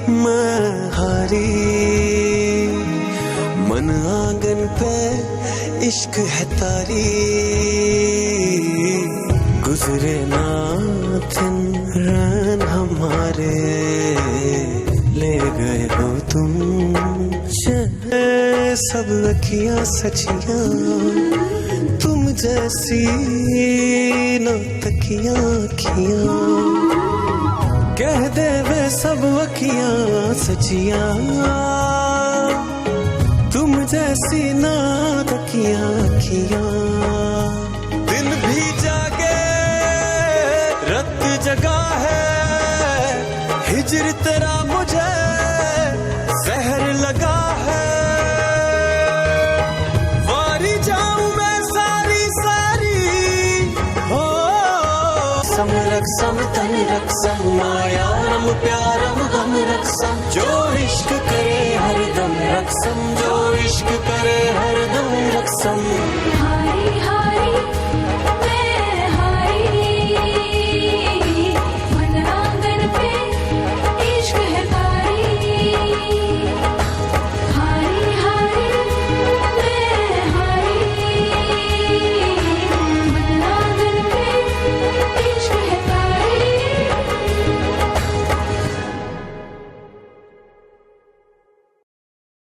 मैं हारी, मन आंगन पे इश्क है तारी, गुजरे ना दिन रैन हमारे, ले गए हो तुम सब अखियां सचियां, तुम जैसी न तकियां अखियां, कह दे वे सब अखियां सचियां, तुम जैसी ना तकियां अखियां। दिन भी जागे रात जगा है, हिजर तेरा मुझे जहर लगा है, वारी जाऊं मैं सारी सारी हो। सम रक्षम तन रक्षम माया रम प्यारम हम रक्षम, जो